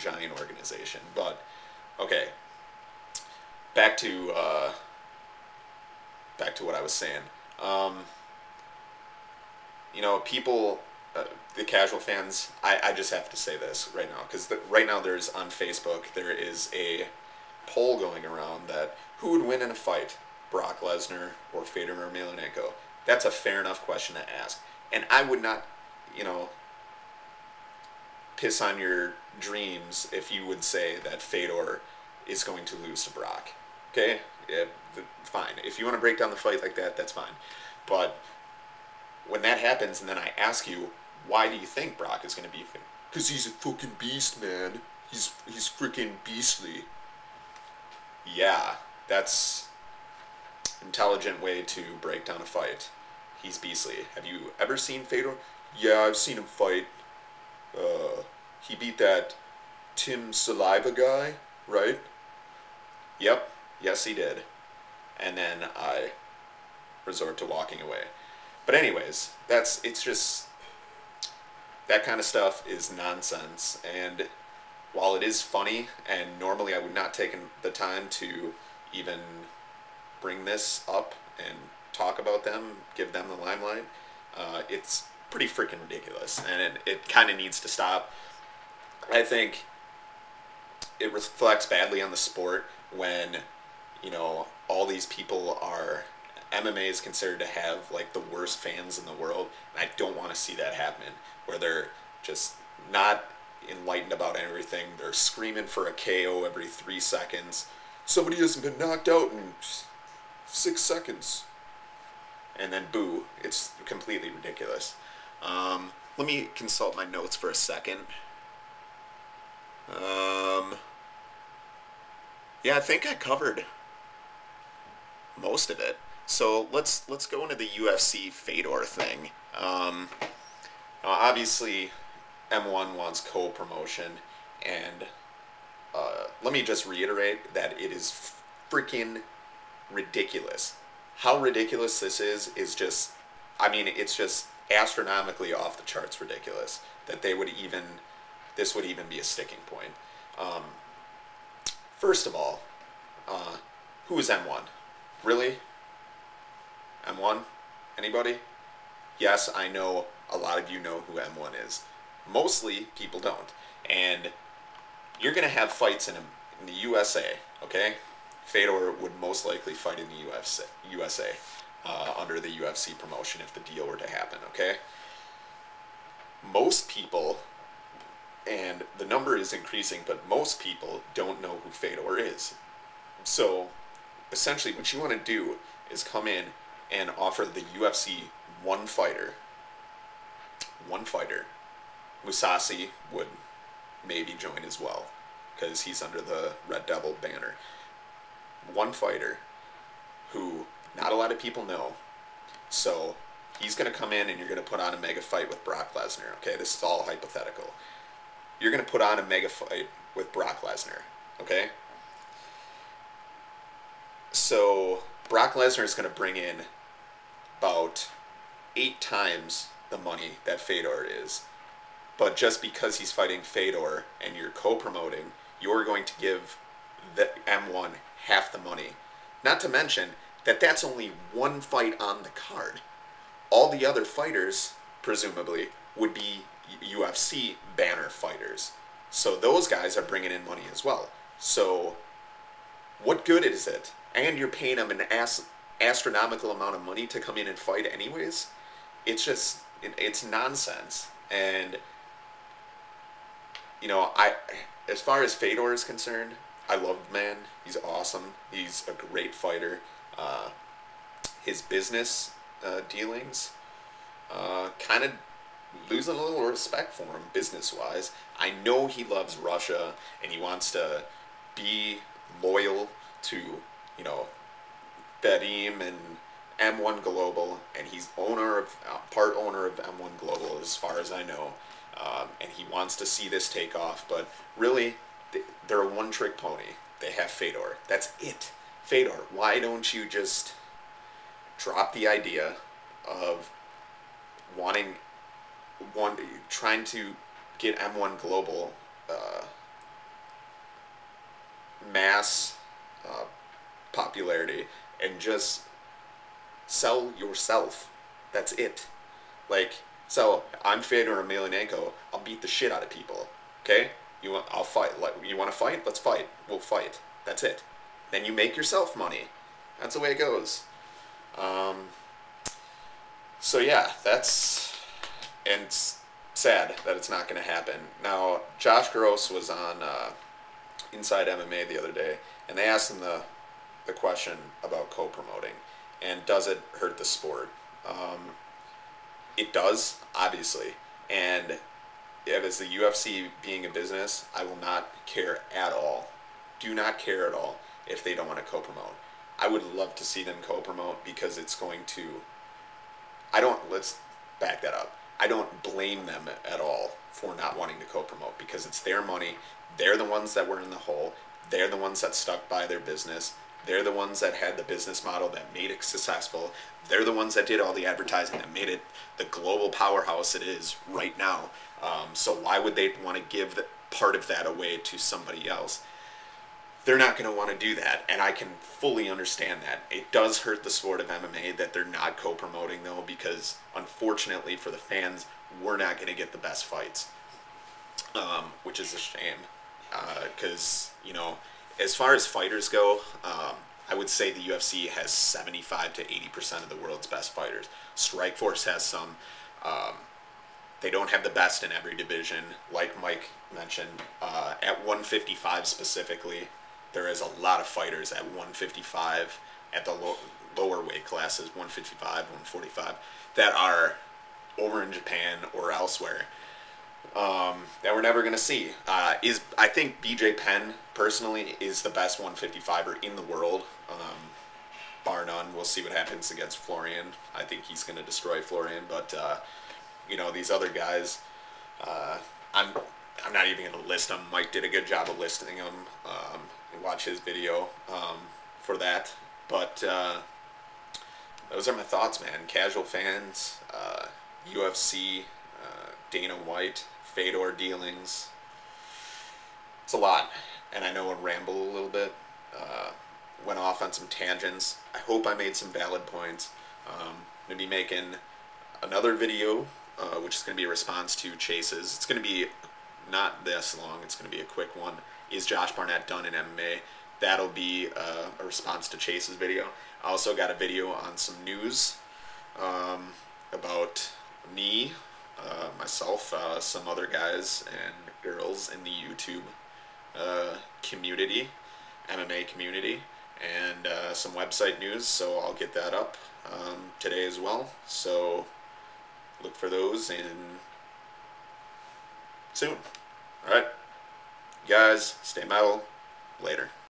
giant organization. But okay, back to what I was saying. Um, people, the casual fans, I just have to say this right now, because right now there's on Facebook, there is a poll going around that who would win in a fight, Brock Lesnar or Fedor Emelianenko? That's a fair enough question to ask. And I would not, you know, piss on your dreams if you would say that Fedor is going to lose to Brock. Okay? Yeah, fine. If you want to break down the fight like that, that's fine. But when that happens and then I ask you, why do you think Brock is going to beat him? Because he's a fucking beast, man. He's freaking beastly. Yeah, that's intelligent way to break down a fight. He's beastly. Have you ever seen Fedor? Yeah, I've seen him fight. He beat that Tim Saliva guy, right? Yep. Yes, he did. And then I resort to walking away. But anyways, it's just that kind of stuff is nonsense. And while it is funny, and normally I would not take the time to even bring this up and talk about them, give them the limelight, it's pretty freaking ridiculous, and it kind of needs to stop. I think it reflects badly on the sport when, all these people are, MMA is considered to have like the worst fans in the world, and I don't want to see that happen, where they're just not enlightened about everything. They're screaming for a KO every 3 seconds. Somebody hasn't been knocked out in 6 seconds. And then boo. It's completely ridiculous. Let me consult my notes for a second. Yeah, I think I covered most of it. So let's go into the UFC Fedor thing. Obviously, M1 wants co-promotion, and let me just reiterate that it is freaking ridiculous. How ridiculous this is just, it's just astronomically off the charts ridiculous that this would even be a sticking point. First of all, who is M1? Really? M1? Anybody? Yes, I know a lot of you know who M1 is. Mostly people don't. And you're going to have fights in the USA, okay? Fedor would most likely fight in the USA under the UFC promotion if the deal were to happen, okay? Most people, and the number is increasing, but most people don't know who Fedor is. So, essentially, what you want to do is come in and offer the UFC one fighter. One fighter. Musasi would maybe join as well, because he's under the Red Devil banner. One fighter who not a lot of people know. So he's going to come in and you're going to put on a mega fight with Brock Lesnar. Okay, this is all hypothetical. You're going to put on a mega fight with Brock Lesnar. Okay? So Brock Lesnar is going to bring in about 8 times the money that Fedor is. But just because he's fighting Fedor and you're co-promoting, you're going to give the M1 half the money. Not to mention that that's only one fight on the card. All the other fighters, presumably, would be UFC banner fighters. So those guys are bringing in money as well. So what good is it? And you're paying them an astronomical amount of money to come in and fight anyways? It's just, it's nonsense. And, as far as Fedor is concerned, I love the man. He's awesome. He's a great fighter. His business dealings, kind of losing a little respect for him business-wise. I know he loves Russia and he wants to be loyal to, Bedim and M1 Global, and he's part owner of M1 Global as far as I know, and he wants to see this take off, but really, they're a one-trick pony. They have Fedor. That's it. Fedor, why don't you just drop the idea of trying to get M1 Global mass uh, popularity and just sell yourself. That's it. Like, so I'm Fedor Emelianenko. I'll beat the shit out of people. Okay? I'll fight. Like, you want to fight? Let's fight. We'll fight. That's it. Then you make yourself money. That's the way it goes. Um, so yeah, and it's sad that it's not going to happen. Now, Josh Gross was on Inside MMA the other day, and they asked him the question about co-promoting, and does it hurt the sport? It does, obviously, and as the UFC being a business, I will not care at all. Do not care at all if they don't want to co-promote. I would love to see them co-promote because it's going to. Let's back that up. I don't blame them at all for not wanting to co-promote because it's their money. They're the ones that were in the hole. They're the ones that stuck by their business. They're the ones that had the business model that made it successful. They're the ones that did all the advertising that made it the global powerhouse it is right now. So why would they want to give part of that away to somebody else? They're not going to want to do that, and I can fully understand that. It does hurt the sport of MMA that they're not co-promoting, though, because unfortunately for the fans, we're not going to get the best fights, which is a shame. Because, as far as fighters go, I would say the UFC has 75 to 80% of the world's best fighters. Strikeforce has some. They don't have the best in every division, like Mike mentioned. At 155 specifically, there is a lot of fighters at 155 at the lower weight classes, 155, 145, that are over in Japan or elsewhere that we're never going to see. I think BJ Penn, personally, is the best 155er in the world, bar none. We'll see what happens against Florian. I think he's going to destroy Florian, but these other guys, I'm not even going to list them. Mike did a good job of listing them. Watch his video for that. But those are my thoughts, man. Casual fans, UFC, Dana White, Fedor dealings. It's a lot, and I know I ramble a little bit. Went off on some tangents. I hope I made some valid points. I'm going to be making another video, which is going to be a response to Chase's. It's going to be not this long. It's going to be a quick one. Is Josh Barnett done in MMA? That'll be a response to Chase's video. I also got a video on some news about me, myself, some other guys and girls in the YouTube community, MMA community, and some website news, so I'll get that up today as well. So look for those in soon. Alright, guys, stay metal. Later.